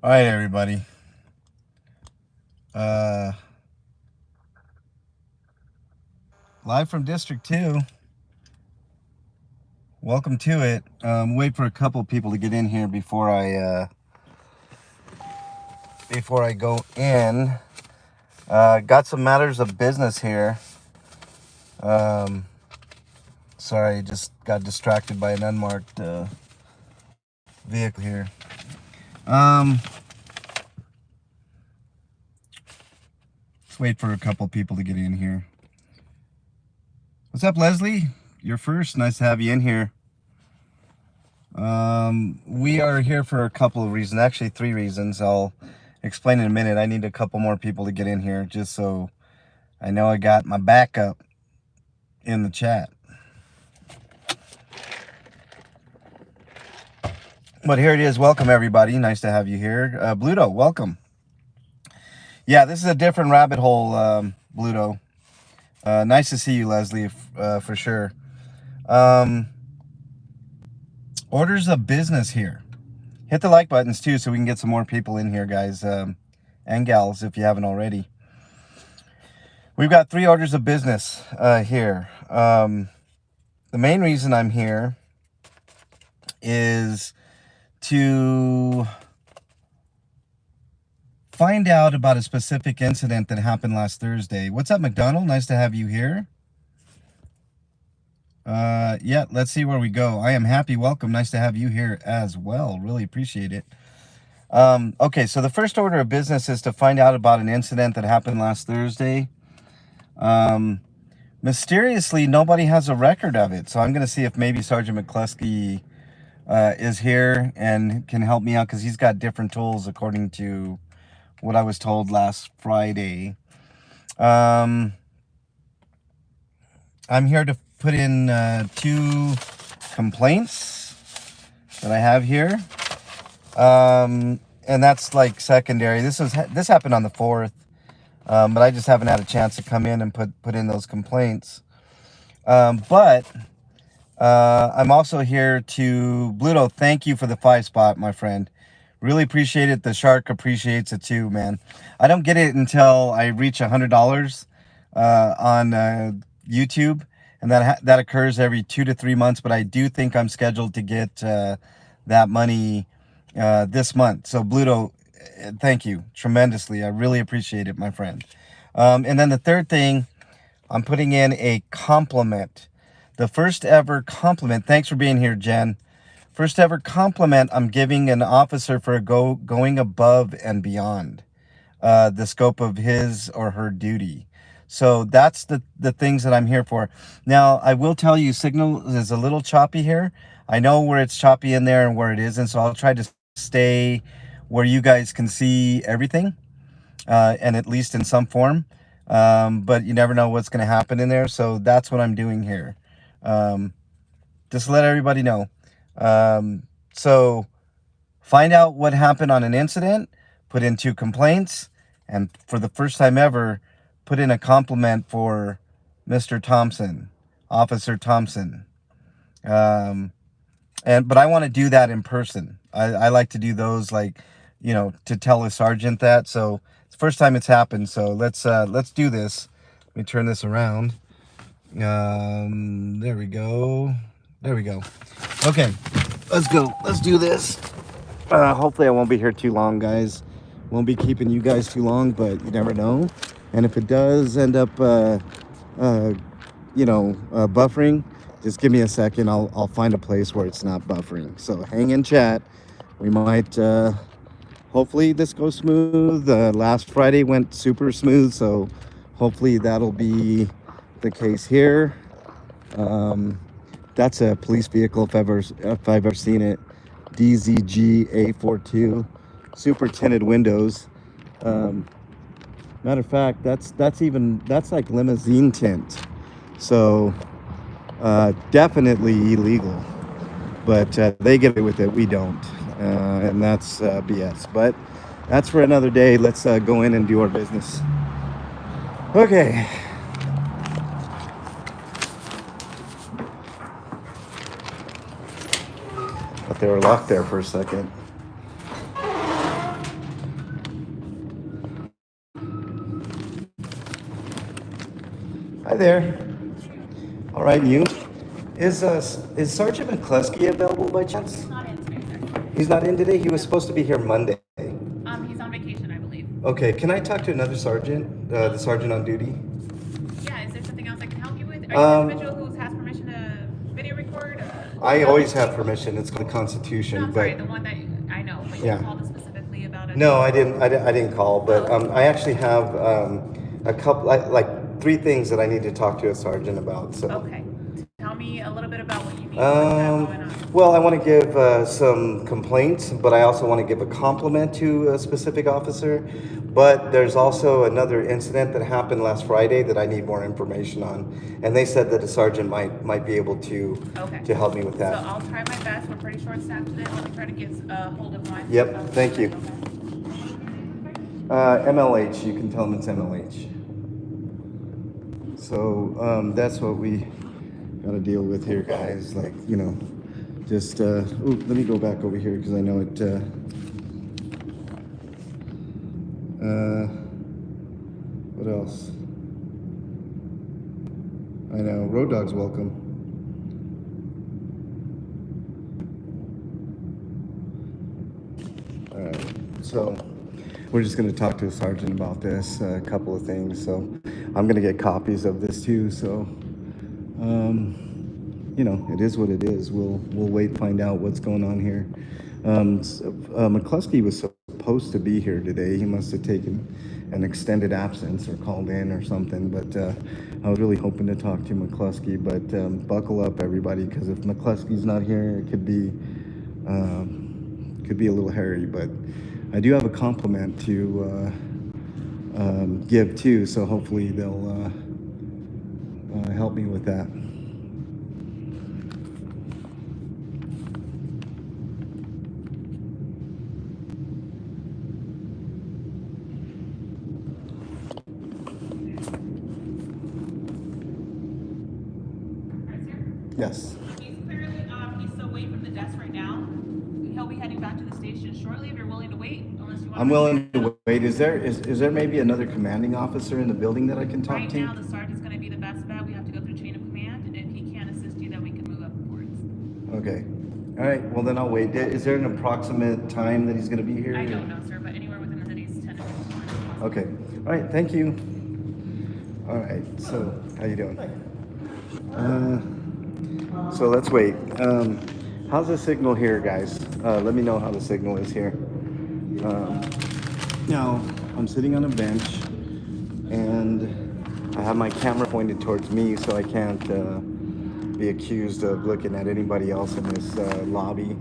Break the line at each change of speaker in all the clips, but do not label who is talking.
All right, everybody. Uh, Live from District 2. Welcome to it. Wait for a couple people to get in here before I go in. Got some matters of business here. Um, Sorry, just got distracted by an unmarked vehicle here. Let's wait for a couple people to get in here. What's up, Leslie? You're first. Nice to have you in here. We are here for a couple of reasons, actually 3 reasons. I'll explain in a minute. I need a couple more people to get in here just so I know I got my backup in the chat. But here it is. Welcome, everybody. Nice to have you here. Bluto, welcome. Yeah, this is a different rabbit hole, Bluto. Nice to see you, Leslie, for sure. Orders of business here. Hit the like buttons, too, so we can get some more people in here, guys, and gals, if you haven't already. We've got 3 orders of business here. The main reason I'm here is to find out about a specific incident that happened last Thursday. What's up, McDonald? Nice to have you here. Yeah, let's see where we go. I am happy. Welcome. Nice to have you here as well. Really appreciate it. Okay, so the first order of business is to find out about an incident that happened last Thursday. Mysteriously, nobody has a record of it, so I'm going to see if maybe Sergeant McCluskey is here and can help me out, because he's got different tools according to what I was told last Friday. I'm here to put in 2 complaints that I have here, and that's like secondary. This happened on the 4th, but I just haven't had a chance to come in and put in those complaints. But I'm also here to Bluto. Thank you for the 5 spot, my friend. Really appreciate it. The shark appreciates it too, man. I don't get it until I reach $100 on YouTube, and that occurs every 2 to 3 months. But I do think I'm scheduled to get that money this month. So Bluto, thank you tremendously. I really appreciate it, my friend. And then the third thing, I'm putting in a compliment. The first ever compliment. Thanks for being here, Jen. First ever compliment I'm giving an officer for going above and beyond the scope of his or her duty. So that's the things that I'm here for. Now, I will tell you, signal is a little choppy here. I know where it's choppy in there and where it isn't, so I'll try to stay where you guys can see everything, and at least in some form. But you never know what's going to happen in there, so that's what I'm doing here. Just to let everybody know. So find out what happened on an incident, put in 2 complaints, and for the first time ever, put in a compliment for Mr. Thompson, Officer Thompson. But I want to do that in person. I like to do those, like, to tell a sergeant that. So it's the first time it's happened. So let's do this. Let me turn this around. There we go. There we go. Okay, let's go. Let's do this. Hopefully I won't be here too long, guys. Won't be keeping you guys too long, but you never know. And if it does end up, buffering, just give me a second. I'll find a place where it's not buffering. So hang in, chat. We might, hopefully this goes smooth. Last Friday went super smooth, so hopefully that'll be the case here. That's a police vehicle if I've ever seen it. DZG A42, super tinted windows. Matter of fact, that's like limousine tint. So definitely illegal. But they get away with it, we don't, and that's BS. But that's for another day. Let's go in and do our business. Okay. They were locked there for a second. Hi there. All right, you. Is Sergeant McCluskey available by chance?
He's not in today, sir.
He's not in today. He was supposed to be here Monday.
He's on vacation, I believe.
Okay, can I talk to another sergeant? The sergeant on duty.
Yeah, is there something else I can help you with? Are you the
Um,
individual who has permission to video record?
I always have permission. It's called the Constitution.
No, I'm
but
sorry, the one that I know, but you
Yeah.
called us specifically about a.
No, I didn't. I didn't call, but I actually have a couple, like three things that I need to talk to a sergeant about. So.
Okay. Tell me a little bit about what you need. What you have going on.
Well, I want to give some complaints, but I also want to give a compliment to a specific officer. But there's also another incident that happened last Friday that I need more information on, and they said that a sergeant might be able to
Okay.
help me with
So
that.
I'll try my best. We're pretty short staffed today. Let me try to get hold of one.
Yep. Thank you. MLH. You can tell them it's MLH. So that's what we got to deal with here, guys. Like, just ooh, let me go back over here because I know it. What else? I know Road Dog's welcome. All right, so we're just going to talk to the sergeant about this, a couple of things. So I'm going to get copies of this too. So. It is what it is. We'll wait and find out what's going on here. McCluskey was supposed to be here today. He must have taken an extended absence or called in or something. But I was really hoping to talk to McCluskey. But buckle up, everybody, because if McCluskey's not here, it could be a little hairy. But I do have a compliment to give too. So hopefully they'll help me with that. Yes.
He's clearly he's away from the desk right now. He'll be heading back to the station shortly. If you're willing to wait, unless you want.
I'm willing to wait. Is there maybe another commanding officer in the building that I can talk to?
Right now, the sergeant's going to be the best bet. We have to go through chain of command, and if he can't assist you, then we can move up reports.
Okay. All right. Well, then I'll wait. Is there an approximate time that he's going to be here?
I don't know, sir, but anywhere within the city's 10 to 15 minutes.
Okay. All right. Thank you. All right. So, how you doing? So let's wait. How's the signal here, guys? Let me know how the signal is here. Now, I'm sitting on a bench, and I have my camera pointed towards me, so I can't be accused of looking at anybody else in this lobby.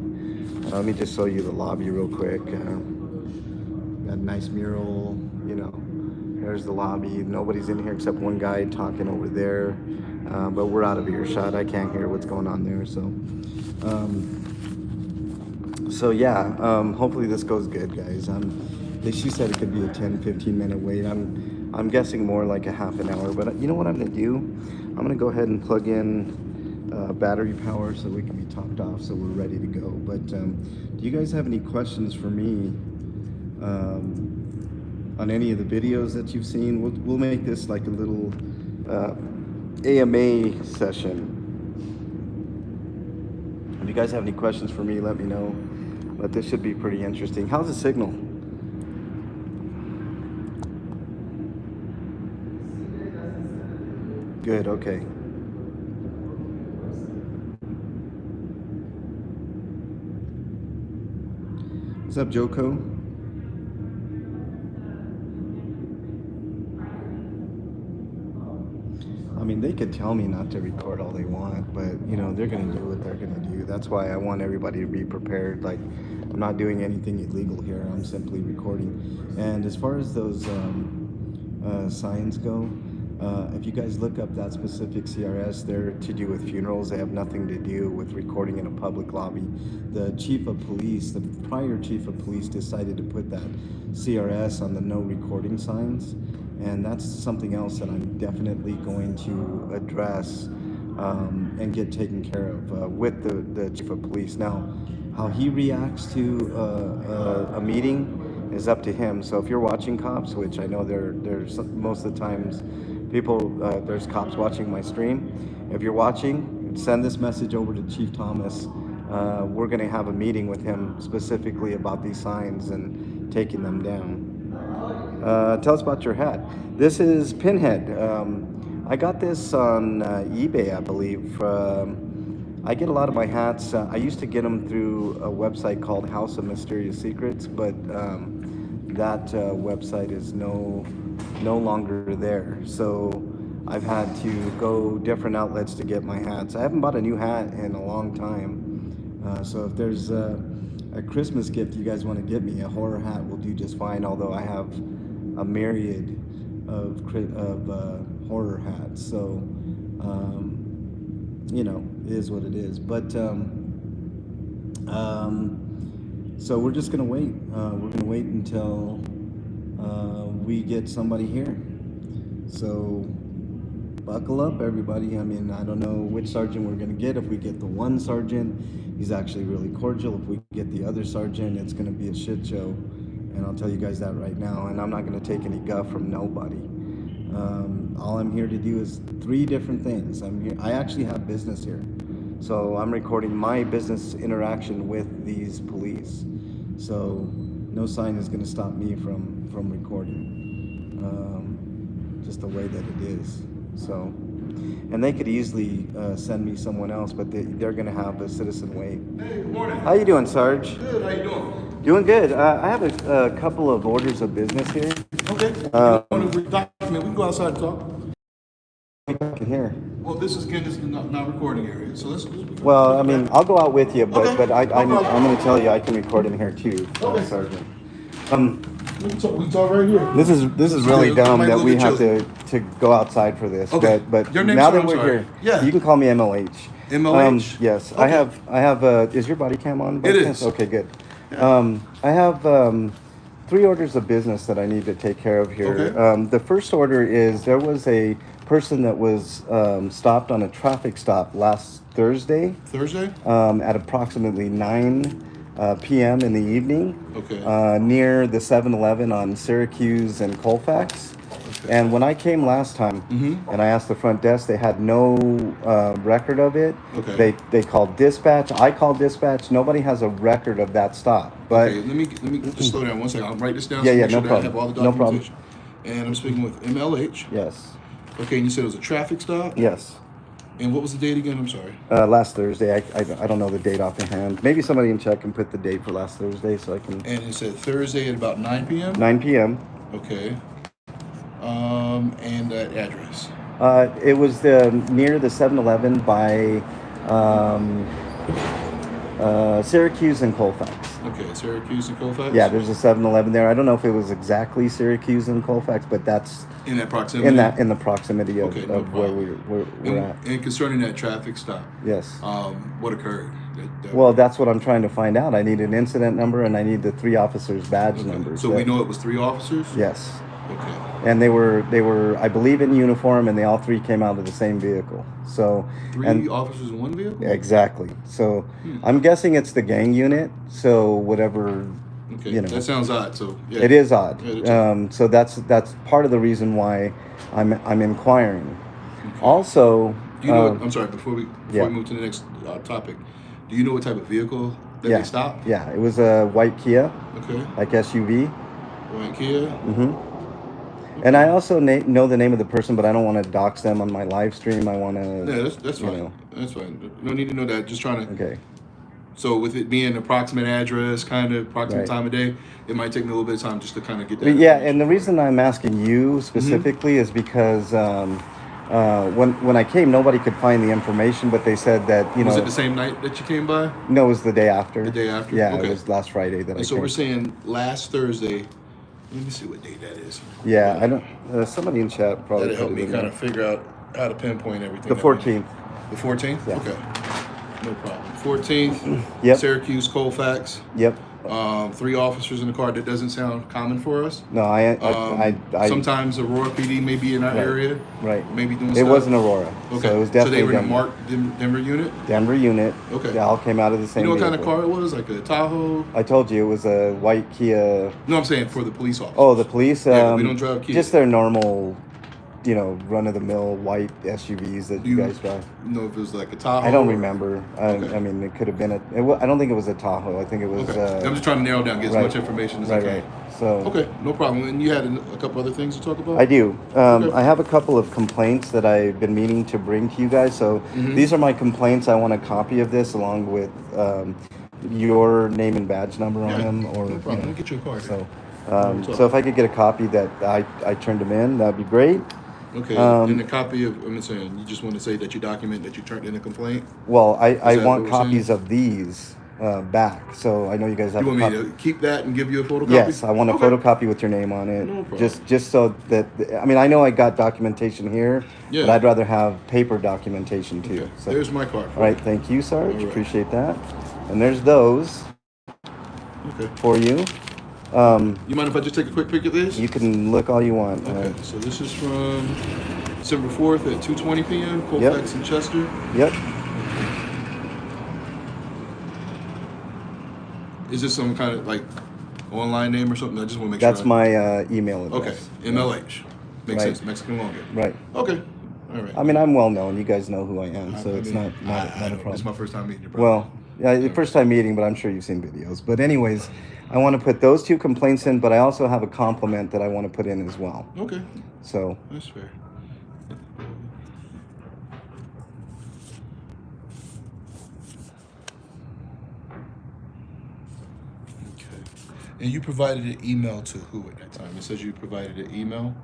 Let me just show you the lobby real quick. Got a nice mural, There's the lobby. Nobody's in here except one guy talking over there. But we're out of earshot. I can't hear what's going on there. So yeah, hopefully this goes good, guys. She said it could be a 10-15 minute wait. I'm guessing more like a half an hour. But you know what I'm gonna do? I'm gonna go ahead and plug in battery power so we can be topped off, so we're ready to go. But do you guys have any questions for me on any of the videos that you've seen? We'll make this like a little AMA session. If you guys have any questions for me, let me know. But this should be pretty interesting. How's the signal? Good, okay. What's up, Joko? I mean, they could tell me not to record all they want, but they're gonna do what they're gonna do. That's why I want everybody to be prepared. Like, I'm not doing anything illegal here. I'm simply recording. And as far as those signs go, if you guys look up that specific CRS, they're to do with funerals. They have nothing to do with recording in a public lobby. The chief of police, the prior chief of police, decided to put that CRS on the no recording signs. And that's something else that I'm definitely going to address and get taken care of with the chief of police. Now, how he reacts to a meeting is up to him. So if you're watching cops, which I know they're most of the times People, there's cops watching my stream. If you're watching, send this message over to Chief Thomas. We're going to have a meeting with him specifically about these signs and taking them down. Tell us about your hat. This is Pinhead. I got this on eBay, I believe. I get a lot of my hats. I used to get them through a website called House of Mysterious Secrets, but that website is no longer there. So I've had to go different outlets to get my hats. I haven't bought a new hat in a long time. So if there's a Christmas gift you guys want to give me, a horror hat will do just fine. Although I have a myriad of horror hats. So you know, it is what it is. But so we're just gonna wait. We're gonna wait until we get somebody here. So buckle up, everybody. I mean, I don't know which sergeant we're gonna get. If we get the one sergeant, he's actually really cordial. If we get the other sergeant, it's gonna be a shit show. And I'll tell you guys that right now. And I'm not gonna take any guff from nobody. All I'm here to do is 3 different things. I actually have business here. So I'm recording my business interaction with these police. So no sign is going to stop me from recording. Just the way that it is. So, and they could easily send me someone else, but they're going to have a citizen wait.
Hey, good morning.
How you doing, Sarge?
Good, how you doing?
Doing good. I have a couple of orders of business here.
Okay. If you want to document, we can go outside and talk.
I can hear.
Well, this is not recording area, so let's.
Well, I mean, I'll go out with you, but
Okay.
but I'm
No problem.
going to tell you I can record in here too,
Okay.
Sergeant.
We can talk right here.
This is really
Okay,
dumb
might
that
go
we
get
have
chili.
to go outside for this.
Okay.
But
Your name's
now
sorry,
that
I'm
we're
sorry.
here,
Yeah.
you can call me MLH.
MLH?
Yes,
Okay.
I have. Is your body cam on? by
It
chance?
is.
Okay, good. I have 3 orders of business that I need to take care of here.
Okay.
The first order is there was a person that was stopped on a traffic stop last Thursday.
Thursday?
At approximately 9 p.m. in the evening.
Okay.
Near the 7-Eleven on Syracuse and Colfax.
Okay.
And when I came last time and I asked the front desk, they had no record of it.
Okay.
They called dispatch. I called dispatch. Nobody has a record of that stop. But
Okay, let me just slow down one second. I'll write this down.
Yeah,
so
yeah,
make sure
no
that I
problem.
have all the
No problem.
documentation. And I'm speaking with MLH.
yes,
Okay, and you said it was a traffic stop?
yes.
And what was the date again? I'm sorry.
Last Thursday. I don't know the date offhand. Maybe somebody can check and put the date for last Thursday so I can.
And it said Thursday at about 9 p.m.?
9 p.m.
Okay. And that address.
It was near the 7-Eleven by Syracuse and Colfax.
Okay, Syracuse and Colfax?
Yeah, there's a 7-Eleven there. I don't know if it was exactly Syracuse and Colfax, but that's
In that proximity?
in the proximity of,
Okay, no
of where
problem.
we're at.
And concerning that traffic stop,
Yes.
what occurred?
Well, that's what I'm trying to find out. I need an incident number and I need the 3 officers' badge numbers.
So we know it was 3 officers?
Yes.
Okay.
And they were I believe in uniform, and they all 3 came out of the same vehicle. So
3 officers in one vehicle?
exactly. So I'm guessing it's the gang unit. So whatever.
Okay,
You know.
that sounds odd. So yeah.
It is odd.
Yeah, that's
So that's part of the reason why I'm inquiring. Also,
Do you know? I'm sorry. Before we
yeah.
move to the next topic, do you know what type of vehicle that
yeah,
they stopped?
yeah, it was a white Kia,
Okay.
like SUV.
Right, Kia.
And I also know the name of the person, but I don't want to dox them on my live stream. I want to.
Yeah, that's
you
fine.
know.
That's fine. No need to know that. Just trying to.
Okay.
So with it being approximate address, kind of approximate
Right.
time of day, it might take me a little bit of time just to kind of get that.
Yeah,
information.
and the reason I'm asking you specifically is because when I came, nobody could find the information, but they said that
Was it the same night that you came by?
No, it was the day after.
The day after?
Yeah,
Okay.
it was last Friday that I
And so
came.
we're saying last Thursday. Let me see what date that is.
Yeah, I don't. Somebody in chat probably.
That'll help
put it
me
in
kind
there.
of figure out how to pinpoint everything.
The
that we need.
14th.
The 14th?
Yeah.
Okay. No problem. 14th,
Yep.
Syracuse, Colfax.
Yep.
3 officers in the car. That doesn't sound common for us.
No, I
Sometimes Aurora PD may be in our
Right.
area.
Right.
Maybe doing
It
stuff.
wasn't Aurora.
Okay.
So it was
So
definitely
they were in a
Denver.
marked Denver unit.
Denver unit.
Okay.
They all came out of the
You
same.
know what kind of
vehicle.
car it was? Like a Tahoe?
I told you it was a white Kia.
No, I'm saying for the police officers.
Oh, the police.
Yeah, we don't drive Kias.
Just their normal you know, run-of-the-mill white SUVs that you guys drive.
You know if it was like a Tahoe?
I don't
or-
remember.
Okay.
I mean, it could have been I don't think it was a Tahoe. I think it was.
Okay. I'm just trying to narrow down, get as
right,
much information as I
right,
can.
right. So
Okay, no problem. And you had a couple other things to talk about?
I do.
Okay.
I have a couple of complaints that I've been meaning to bring to you guys. So
Mhm.
these are my complaints. I want a copy of this along with your name and badge number on
Yeah,
them, or
no
you
problem.
know,
Let me get you a card.
so.
We'll talk.
So if I could get a copy that I turned them in, that'd be great.
Okay,
Um,
and a copy of, I'm saying, you just want to say that you document that you turned in a complaint?
Well, I
that
want
what we're
copies of these back. So I know you guys have
You
a
want me
copy.
to keep that and give you a photocopy?
Yes, I want a
Okay.
photocopy with your name on it.
No problem.
Just so that I mean, I know I got documentation here,
Yeah.
but I'd rather have paper documentation too.
Okay,
So,
there's my card.
all right, thank you, Sarge.
All right.
Appreciate that. And there's those
Okay.
for you.
You mind if I just take a quick pic of this?
You can look all you want.
Okay, so this is from December 4th at 2:20 p.m. Colfax and Chester.
Yep.
Is this some kind of like online name or something? I just want to make
That's
sure.
my email
Okay,
address.
MLH. Makes
Right.
sense. Mexican long hair.
Right.
Okay. All right.
I mean, I'm well known. You guys know who I am, so
I
it's
mean,
not
I
a
don't.
problem.
It's my first time meeting you. Bro.
Well, yeah, the first time meeting, but I'm sure you've seen videos. But anyways, I want to put those two complaints in, but I also have a compliment that I want to put in as well.
Okay,
So
that's fair. Okay. And you provided an email to who at that time? It says you provided an email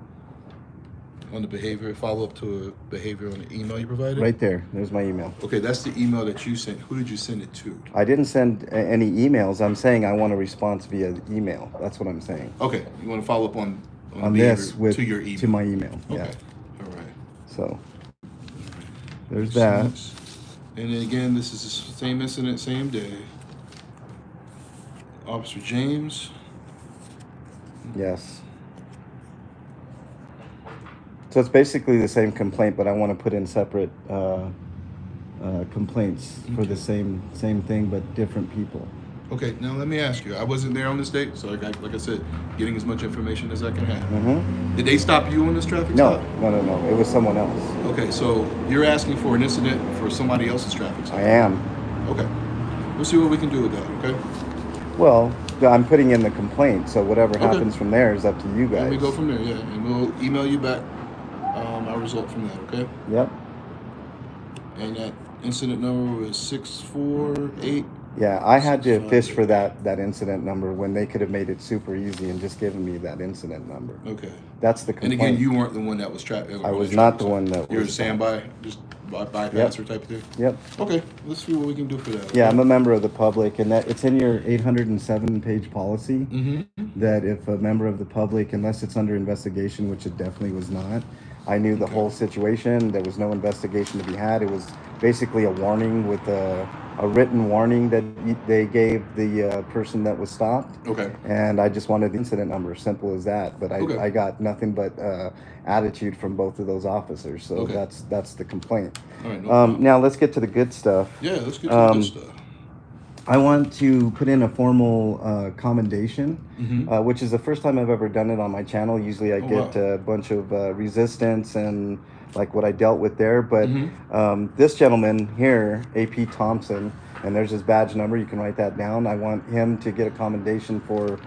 on the behavior, follow up to a behavior on the email you provided?
right there's my email.
Okay, that's the email that you sent. Who did you send it to?
I didn't send any emails. I'm saying I want a response via email. That's what I'm saying.
Okay, you want to follow up on
On
the
this
behavior
with
to your email.
to my email.
Okay,
Yeah.
all right.
So there's
Makes
that.
sense. And then again, this is the same incident, same day. Officer James.
Yes. So it's basically the same complaint, but I want to put in separate complaints for the same thing, but different people.
Okay, now let me ask you. I wasn't there on this date, so like I said, getting as much information as I can have.
Mm-hmm.
Did they stop you on this traffic
No,
stop?
no. It was someone else.
Okay, so you're asking for an incident for somebody else's traffic stop.
I am.
Okay. We'll see what we can do with that, okay?
Well, I'm putting in the complaint, so whatever
Okay.
happens from there is up to you guys.
And we go from there, yeah. And we'll email you back our result from that, okay?
Yep.
And that incident number was 648.
Yeah, I had to
658.
fish for that incident number when they could have made it super easy and just given me that incident number.
Okay.
That's the
And
complaint.
again, you weren't the one that was trapped.
I was not the one that
You're a
was-
standby, just bypasser type of thing?
Yep.
Okay, let's see what we can do for that.
Yeah, I'm a member of the public, and that it's in your 807-page policy
Mm-hmm.
that if a member of the public, unless it's under investigation, which it definitely was not, I knew the
Okay.
whole situation. There was no investigation to be had. It was basically a warning with a written warning that they gave the person that was stopped.
Okay.
And I just wanted the incident number, simple as that. But
Okay.
I got nothing but attitude from both of those officers. So
Okay.
that's the complaint.
All right, no problem.
Now let's get to the good stuff.
Yeah, let's get to the good stuff.
I want to put in a formal commendation,
Mhm.
which is the first time I've ever done it on my channel. Usually I
Oh,
get
wow.
a bunch of resistance and like what I dealt with there. But
Mhm.
this gentleman here, AP Thompson, and there's his badge number. You can write that down. I want him to get a commendation for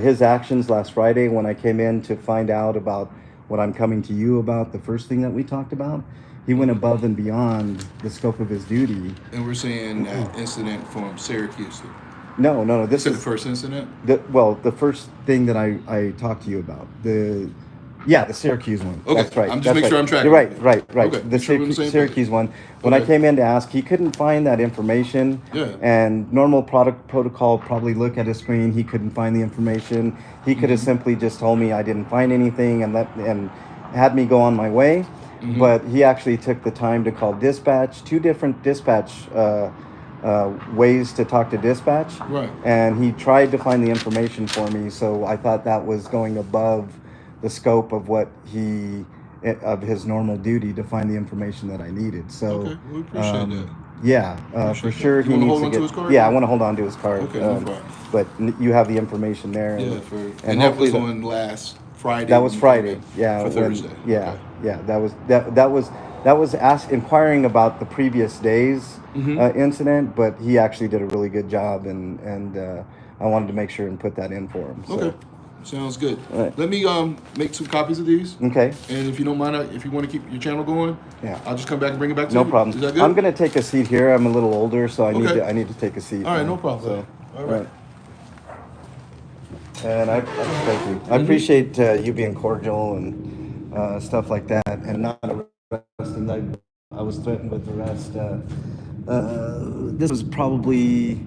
his actions last Friday when I came in to find out about what I'm coming to you about, the first thing that we talked about. He went above and beyond the scope of his duty.
And we're saying that incident from Syracuse.
No. This
This is
is
the first incident?
the first thing that I talked to you about. The Syracuse one.
Okay,
That's right.
I'm just
That's
making
right.
sure I'm tracking.
You're right.
Okay,
The
make sure we're on the same
Syracuse
page.
one. When I
Okay.
came in to ask, he couldn't find that information.
Yeah.
And normal product protocol probably look at a screen. He couldn't find the information. He could have simply just told me I didn't find anything and had me go on my way. But he actually took the time to call dispatch, two different dispatch ways to talk to dispatch.
Right.
And he tried to find the information for me. So I thought that was going above the scope of what of his normal duty to find the information that I needed. So
Okay, we appreciate that.
Yeah, for
Appreciate
sure.
that. You
He
want to
needs
hold
to
on
get.
to his card?
Yeah, I want to hold on to his card.
Okay, no problem.
But you have the information there,
Yeah,
and
and that
hopefully
was on last Friday.
that
when
was
you came
Friday.
in
Yeah,
for
when
Thursday.
yeah,
Okay.
yeah, that was inquiring about the previous day's
Mm-hmm.
incident, but he actually did a really good job, and I wanted to make sure and put that in for him. So,
Okay. Sounds good.
all right.
Let me make some copies of these,
Okay.
and if you don't mind, if you want to keep your channel going,
Yeah.
I'll just come back and bring it back to
No
you.
problem.
Is that good?
I'm gonna take a seat here. I'm a little older, so
Okay.
I need to take a seat.
All right,
now.
no problem.
So,
All right.
And thank you. I appreciate you being cordial and stuff like that, and not arresting. I was threatened with arrest. This was probably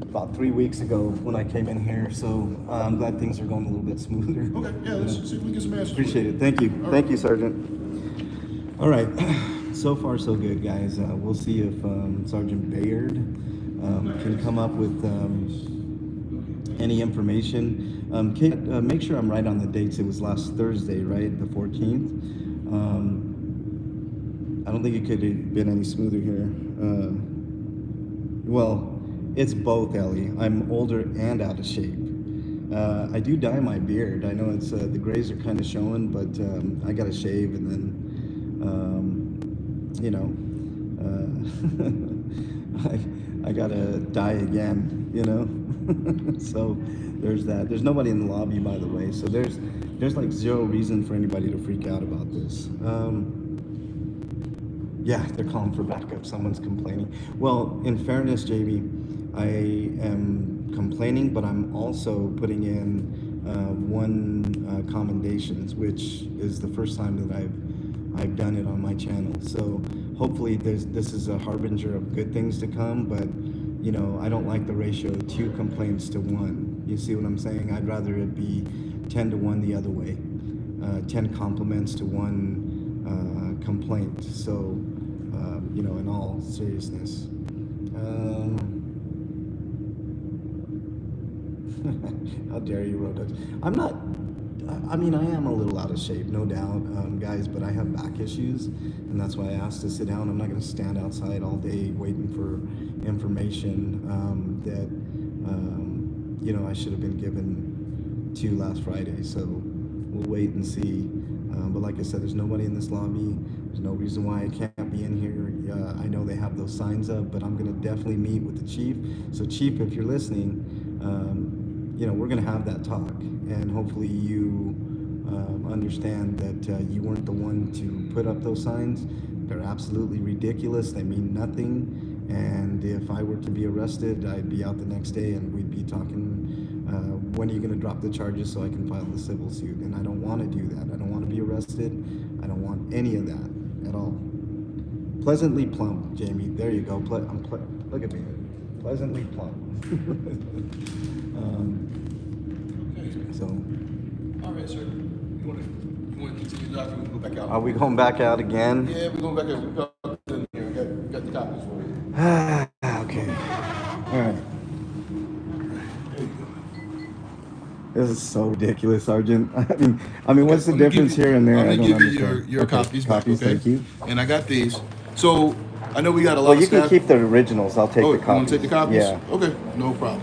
about 3 weeks ago when I came in here, so I'm glad things are going a little bit smoother.
Okay, yeah, let's see if we can get some answers.
Appreciate it. Thank you. Thank you, Sergeant. All right. So far, so good, guys. We'll see if Sergeant Bayard can come up with any information. Kate, make sure I'm right on the dates. It was last Thursday, right? The 14th. I don't think it could have been any smoother here. Well, it's both, Ellie. I'm older and out of shape. I do dye my beard. I know it's the grays are kind of showing, but I got to shave, and then you know, I gotta die again. You know, so there's that. There's nobody in the lobby, by the way. So there's like zero reason for anybody to freak out about this. Yeah, they're calling for backup. Someone's complaining. Well, in fairness, Jamie, I am complaining, but I'm also putting in one commendations, which is the first time that I've done it on my channel. So hopefully this is a harbinger of good things to come. But you know, I don't like the ratio 2 complaints to 1. You see what I'm saying? I'd rather it be 10 to 1 the other way. 10 compliments to 1 complaint. So, you know, in all seriousness. How dare you, Road. I'm not, I mean, I am a little out of shape, no doubt, guys, but I have back issues, and that's why I asked to sit down. I'm not going to stand outside all day waiting for information that, you know, I should have been given to last Friday. So we'll wait and see. But like I said, there's nobody in this lobby. There's no reason why I can't be in here. I know they have those signs up, but I'm going to definitely meet with the chief. So Chief, if you're listening, you know, we're going to have that talk, and hopefully you understand that you weren't the one to put up those signs. They're absolutely ridiculous. They mean nothing. And if I were to be arrested, I'd be out the next day, and we'd be talking, when are you going to drop the charges so I can file the civil suit? And I don't want to do that. I don't want to be arrested. I don't want any of that at all. Pleasantly plump, Jamie. There you go. Look at me. Pleasantly plump. So.
All right, sir. You want to continue talking? We can go back out.
Are we going back out again?
Yeah, we're going back out. We're back in here. We got the copies for you.
Okay. All right.
There you go.
This is so ridiculous, Sergeant. I mean, what's the
I'm gonna
difference
give you-
here and there?
I'm
I
gonna
don't
give you
understand.
your
Okay,
copies back, okay?
Thank you.
And I got these. So I know we got a lot
Well,
of
you can
staff.
keep the originals. I'll take
Oh,
the
you
copies.
want to take the copies?
Yeah.
Okay, no problem.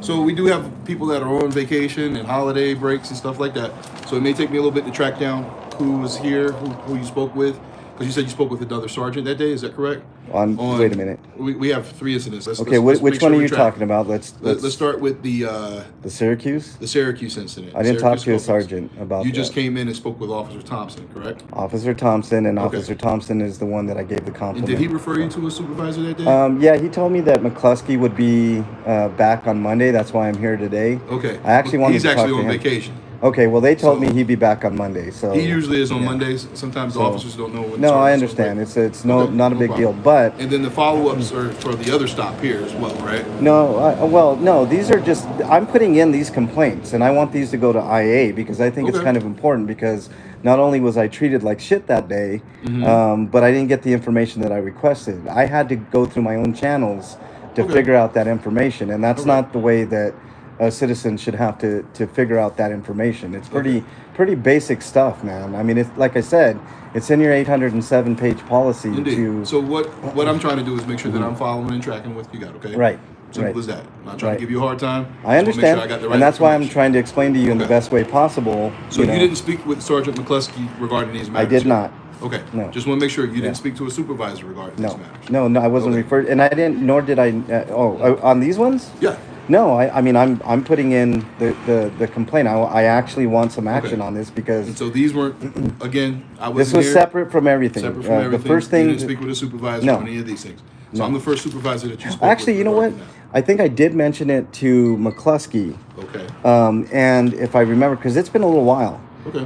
So we do have people that are on vacation and holiday breaks and stuff like that. So it may take me a little bit to track down who was here, who you spoke with. Because you said you spoke with another sergeant that day, is that correct?
Wait a minute.
We have 3 incidents.
Okay,
let's
which
make
one
sure
are
we
you
track.
talking about? Let's
start with the
Syracuse.
Syracuse incident.
I didn't talk
Syracuse
to a
focus.
sergeant about
You
that.
just came in and spoke with Officer Thompson, correct?
Officer Thompson, and
Okay.
Officer Thompson is the one that I gave the
And
compliment.
did he refer you to a supervisor that day?
Yeah, he told me that McCluskey would be back on Monday. That's why I'm here today.
Okay.
I actually wanted
He's
to talk
actually
to
on
him.
vacation.
Okay, well, they told
So-
me he'd be back on Monday. So
He usually is on
yeah.
Mondays. Sometimes the
So-
officers don't know when.
No, I
sergeants are
understand.
break.
It's not a big deal,
problem.
but
And then the follow-ups are for the other stop here as well, right?
no, these are just, I'm putting in these complaints, and I want these to go to IA because I think it's
Okay.
kind of important, because not only was I treated like shit that day, but I didn't get the information that I requested. I had to go through my own channels to
Okay.
figure out that information, and that's
Okay.
not the way that a citizen should have to figure out that information. It's pretty basic stuff, man. I mean, it's like I said, it's in your 807 page policy.
Indeed. So what I'm trying to do is make sure that I'm following and tracking what you got. Okay.
Right.
Simple as that. I'm not trying to give you a hard time.
I understand,
make sure I got the right
and that's why I'm
information.
trying to explain to you in the best way possible.
So you didn't speak with Sergeant McCluskey regarding these matters?
I did not.
Okay.
No.
Just want to make sure you didn't speak to a supervisor regarding these matters.
No, I wasn't referred, and I didn't. Nor did I. On these ones?
Yeah.
No, I mean I'm putting in the complaint. I actually want some action on this because.
And so these weren't again. I was.
This was separate from everything.
Separate from everything.
The first thing.
You didn't speak with a supervisor on any of these things. So I'm the first supervisor that you spoke
Actually,
with
you know what?
that.
I think I did mention it to McCluskey.
Okay.
And if I remember, because it's been a little while.
Okay.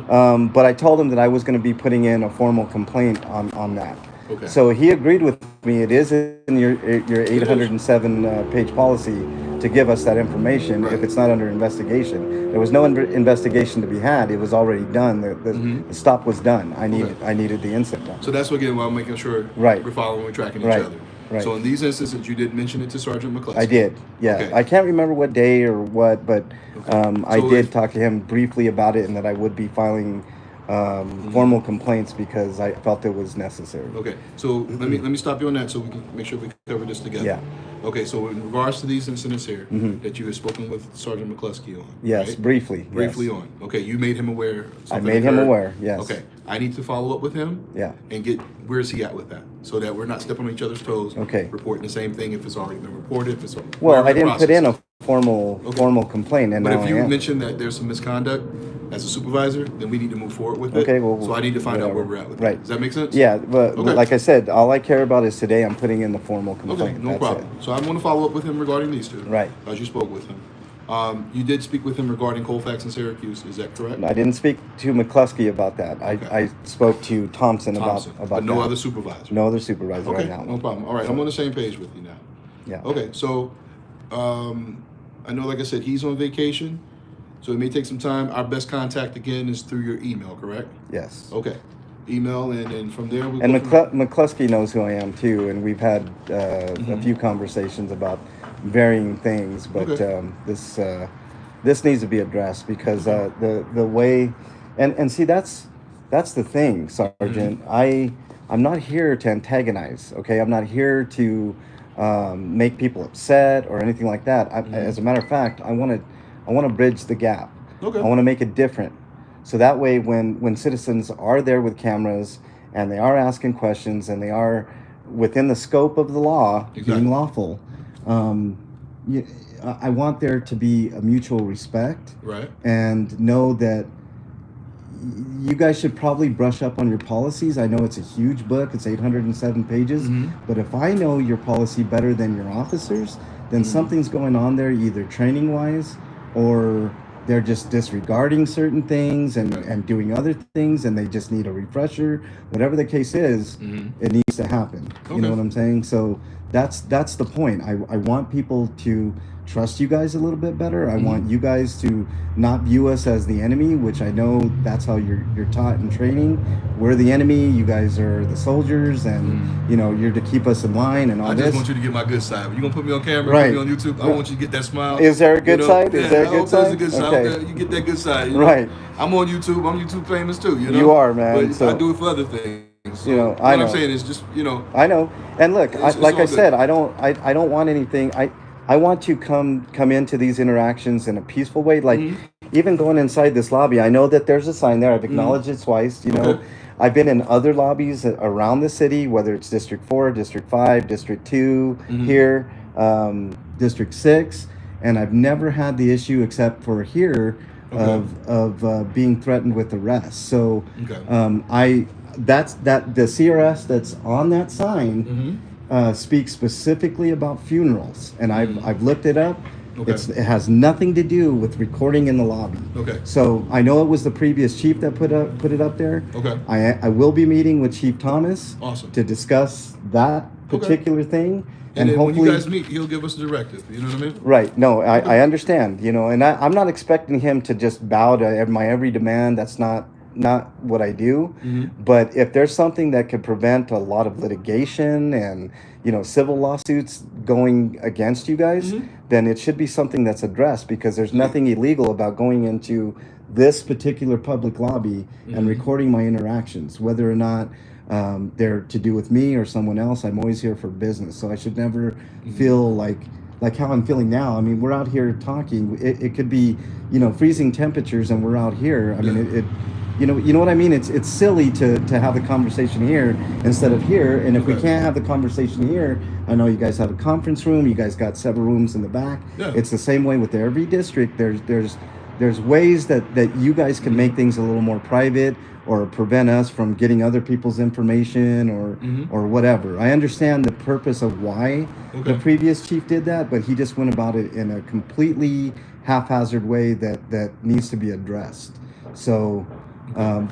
But I told him that I was going to be putting in a formal complaint on that.
Okay.
So he agreed with me. It is in your 807 page policy to give us that information if it's not under investigation. There was no investigation to be had. It was already done. The stop was done. I needed the incident done.
So that's again why I'm making sure we're following and tracking each other.
Right.
So in these instances, you did mention it to Sergeant McCluskey.
I did, yeah.
Okay.
I can't remember what day or what, but I did talk to him briefly about it and that I would be filing formal complaints because I felt it was necessary.
Okay, so let me stop you on that so we can make sure we cover this together.
Yeah.
Okay, so in regards to these incidents here that you had spoken with Sergeant McCluskey on.
Yes,
right?
briefly.
Briefly on. Okay, you made him aware.
I made him aware, yes.
Okay, I need to follow up with him.
Yeah.
And get where's he at with that, so that we're not stepping on each other's toes.
Okay.
Reporting the same thing if it's already been reported. If it's
well, I didn't put in a formal complaint, and
but
now
if you
I am.
mentioned that there's some misconduct as a supervisor, then we need to move forward with it.
Okay, well,
so I need to find out where we're at with it. Does that make sense?
Yeah, but like I said, all I care about is today I'm putting in the formal complaint.
Okay, no
That's
problem.
it.
So I'm going to follow up with him regarding these two.
Right.
As you spoke with him. You did speak with him regarding Colfax and Syracuse. Is that correct?
I didn't speak to McCluskey about that. I spoke to Thompson about
but no
that.
other supervisor.
No other supervisor right now.
No problem. All right, I'm on the same page with you now.
Yeah.
Okay, so I know, like I said, he's on vacation, so it may take some time. Our best contact again is through your email, correct?
Yes.
Okay. Email, and from there we
And
go.
McCluskey knows who I am too, and we've had a few conversations about varying things, but this needs to be addressed because the way, and see that's the thing, Sergeant. I'm not here to antagonize. Okay, I'm not here to make people upset or anything like that. As a matter of fact, I want to bridge the gap.
Okay.
I want to make it different. So that way, when citizens are there with cameras and they are asking questions and they are within the scope of the law, being lawful, I want there to be a mutual respect.
Right.
And know that you guys should probably brush up on your policies. I know it's a huge book. It's 807 pages. But if I know your policy better than your officers, then something's going on there, either training-wise or they're just disregarding certain things and doing other things, and they just need a refresher. Whatever the case is, it needs to happen. You know what I'm saying? So that's the point. I want people to trust you guys a little bit better. I want you guys to not view us as the enemy, which I know that's how you're taught in training. We're the enemy. You guys are the soldiers, and you're to keep us in line and all this.
I just want you to get my good side. You're gonna put me on camera, put me on YouTube. I want you to get that smile.
Is there a good side? Is there a good side?
There's a good side.
Okay.
You get that good side.
Right.
I'm on YouTube. I'm YouTube famous too.
You are, man.
But
so,
I do it for other things. So
I know.
What I'm saying is just
I know. And look, like I said, I don't want anything. I want to come into these interactions in a peaceful way. Like even going inside this lobby, I know that there's a sign there. I've acknowledged it twice. I've been in other lobbies around the city, whether it's District 4, District 5, District 2 here, District 6, and I've never had the issue except for here of being threatened with arrest. So that's the CRS that's on that sign. Speaks specifically about funerals, and I've looked it up. It has nothing to do with recording in the lobby. So I know it was the previous chief that put it up there. I will be meeting with Chief Thomas to discuss that particular thing.
And then
hopefully,
when you guys meet, he'll give us a directive. You know what I mean?
Right. No, I understand. And I'm not expecting him to just bow to my every demand. That's not not what I do. But if there's something that could prevent a lot of litigation and civil lawsuits going against you guys, then it should be something that's addressed, because there's nothing illegal about going into this particular public lobby and recording my interactions, whether or not they're to do with me or someone else. I'm always here for business, so I should never feel like how I'm feeling now. I mean, we're out here talking. It could be freezing temperatures, and we're out here. I mean, it you know what I mean. It's silly to have the conversation here instead of here. And if we can't have the conversation here, I know you guys have a conference room. You guys got several rooms in the back. It's the same way with every district. There's ways that you guys can make things a little more private, or prevent us from getting other people's information, or whatever. I understand the purpose of why the previous chief did that, but he just went about it in a completely haphazard way that needs to be addressed. So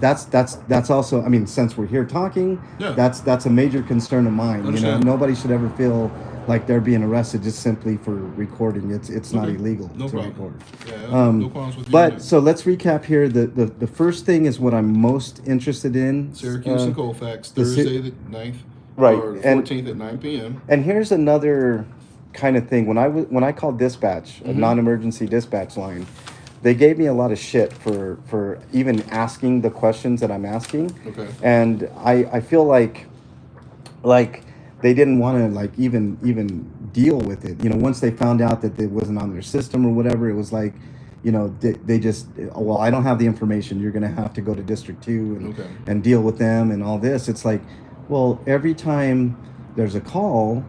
that's also, I mean, since we're here talking, that's a major concern of mine. Nobody should ever feel like they're being arrested just simply for recording. It's not illegal to record.
No problems with you.
But so let's recap here. The first thing is what I'm most interested in.
Syracuse and Colfax, Thursday the 9th,
right,
or 14th at 9 p.m.
And here's another kind of thing. When I called dispatch, a non-emergency dispatch line, they gave me a lot of shit for even asking the questions that I'm asking. And I feel like they didn't want to like even deal with it. Once they found out that it wasn't on their system or whatever, it was like, they just, well, I don't have the information. You're going to have to go to District 2 and deal with them and all this. It's like, well, every time there's a call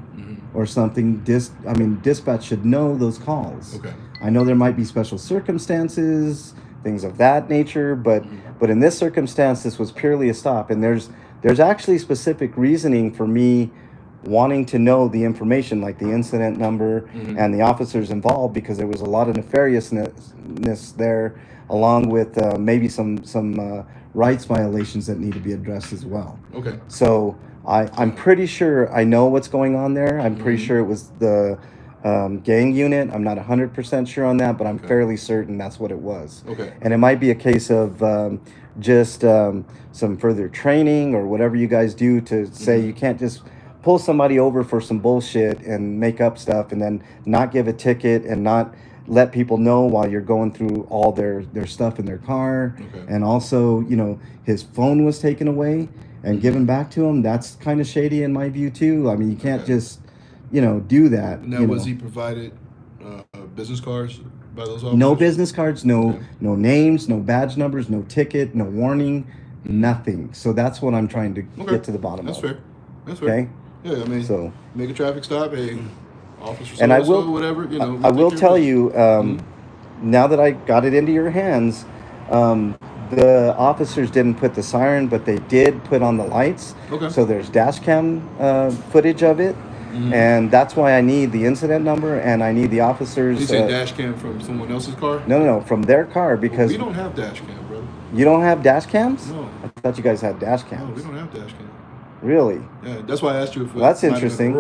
or something, dispatch should know those calls. I know there might be special circumstances, things of that nature, but in this circumstance, this was purely a stop. And there's actually specific reasoning for me wanting to know the information, like the incident number and the officers involved, because there was a lot of nefariousness there, along with maybe some rights violations that need to be addressed as well. So I'm pretty sure I know what's going on there. I'm pretty sure it was the gang unit. I'm not 100% sure on that, but I'm fairly certain that's what it was. And it might be a case of just some further training or whatever you guys do to say you can't just pull somebody over for some bullshit and make up stuff and then not give a ticket and not let people know while you're going through all their stuff in their car. And also, his phone was taken away and given back to him. That's kind of shady in my view too. I mean, you can't just do that.
Now, was he provided business cards by those officers?
No business cards, no names, no badge numbers, no ticket, no warning, nothing. So that's what I'm trying to get to the bottom of.
That's fair. Okay. Yeah, I mean, so make a traffic stop, hey, officer,
and I will,
whatever,
I will tell you, now that I got it into your hands, the officers didn't put the siren, but they did put on the lights. So there's dash cam footage of it. And that's why I need the incident number, and I need the officers.
You say dash cam from someone else's car?
No, from their car, because
we don't have dash cam, brother.
You don't have dash cams?
No.
I thought you guys had dash cams.
No, we don't have dash cams.
Really?
Yeah, that's why I asked you if
that's interesting.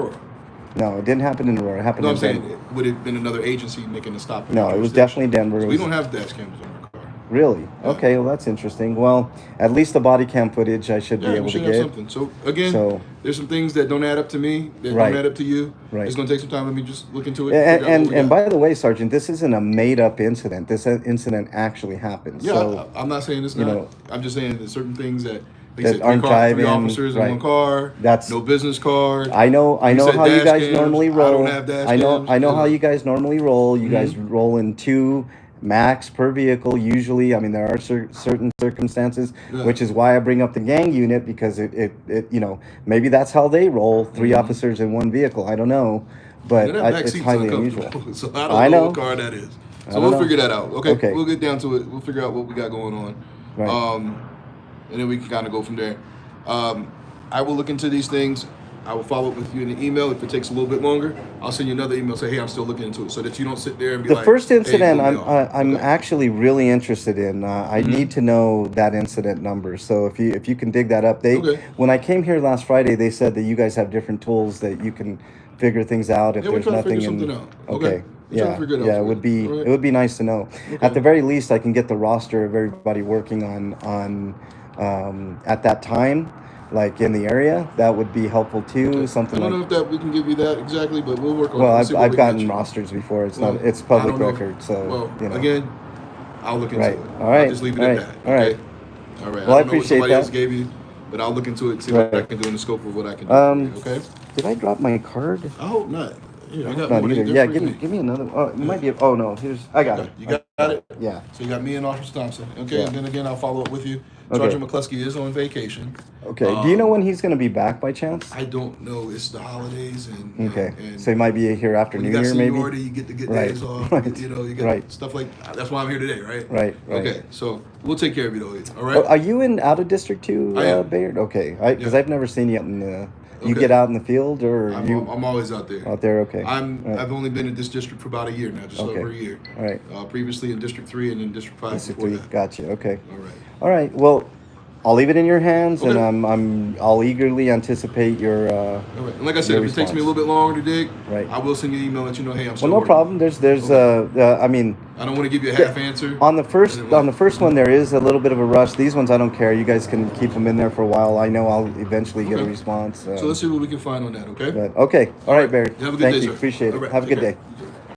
No, it didn't happen in Aurora. It happened in Denver.
Saying, would it have been another agency making a stop?
No, it was definitely Denver.
So we don't have dash cams on our car.
Really? Yeah. Okay, well, that's interesting. Well, at least the body cam footage I should be able to get.
Something. So, again, there's some things that don't add up to me, that don't add up to you. It's going to take some time. Let me just look into it.
And by the way, Sergeant, this isn't a made-up incident. This incident actually happened.
Yeah,
so,
I'm not saying it's not. I'm just saying there's certain things that...
that aren't driving.
3 officers in one car. That's no business card.
I know how you guys normally roll.
I don't have dash cams.
I know how you guys normally roll. You guys roll in 2 max per vehicle usually. I mean, there are certain circumstances, which is why I bring up the gang unit, because it maybe that's how they roll, 3 officers in 1 vehicle. I don't know, but it's highly unusual.
So I don't know what car that is. So we'll figure that out. Okay, we'll get down to it. We'll figure out what we got going on. And then we can kind of go from there. I will look into these things. I will follow up with you in the email. If it takes a little bit longer, I'll send you another email. Say, hey, I'm still looking into it, so that you don't sit there and be
like. The first incident, I'm actually really interested in. I need to know that incident number. So if you can dig that up, when I came here last Friday, they said that you guys have different tools that you can figure things out if there's nothing in.
Okay. We're trying to figure it out.
Yeah,
for
it would
you.
be
All right?
it would be nice to know.
Okay.
At the very least, I can get the roster of everybody working on at that time, like in the area. That would be helpful too.
Okay.
Something
I don't
like.
know if that we can give you that exactly, but we'll work on it.
Well,
We'll see what
I've
we can get
gotten
you.
rosters before. It's
Well,
it's
I
public
don't know if-
record, so
Well,
you know.
again, I'll look into
Right.
it.
All right.
I'll just leave it
All
at
right.
that.
All
Okay.
right.
All right.
Well, I
don't know what
appreciate
somebody
that.
else gave you, but I'll look into it and see what I
Right.
can do in the scope of what I can do. For you, okay.
Did I drop my card?
I hope not. Here, I got
Not
more.
either.
They're
Yeah,
free
give
for
me another. Oh, it might be. Oh no, here's. I got
Okay,
it.
you got it?
Yeah.
So you got me and Officer Thompson. Okay,
Yeah.
and then again, I'll follow up with you.
Okay.
Sergeant McCluskey is on vacation.
Okay. Do you know when he's gonna be back by chance?
I don't know. It's the holidays and
Okay.
And
So he might be here after
when you
New
got
Year, maybe.
seniority, you get to get
Right.
days off.
Right.
You know, you get
Right.
stuff like that's why I'm here today, right?
Right. Right.
Okay, so we'll take care of you though. All right.
Oh, are you in out of district too,
I am.
Bayard? Okay. Because
Yeah.
I've never seen you out in the. You
Okay.
get out in the field, or you
I'm always out there.
out there? Okay. Right.
I've only been in this district for about a year now, just
Okay.
over a year.
All right.
Previously in District 3 and in District 5
District
before
3.
that.
Gotcha. Okay.
All right.
All right. Well, I'll leave it in your hands, and
Okay.
I'll eagerly anticipate your.
All right. And like I said,
Your
if it takes me a
response.
little bit longer to dig,
Right.
I will send you an email and let you know, hey, I'm still
Well, no
working.
problem. There's I mean,
I don't want to give you a half answer.
on the first
And then,
on the first one there is a little bit of a rush. These ones I don't care. You guys can keep them in there for a while. I know I'll eventually get a
Okay.
response.
So let's see what we can find on that, okay?
But okay. All right, Barry.
You have a good
Thank
day,
you.
sir.
Appreciate it.
All right.
Have a
Take
good
care.
day.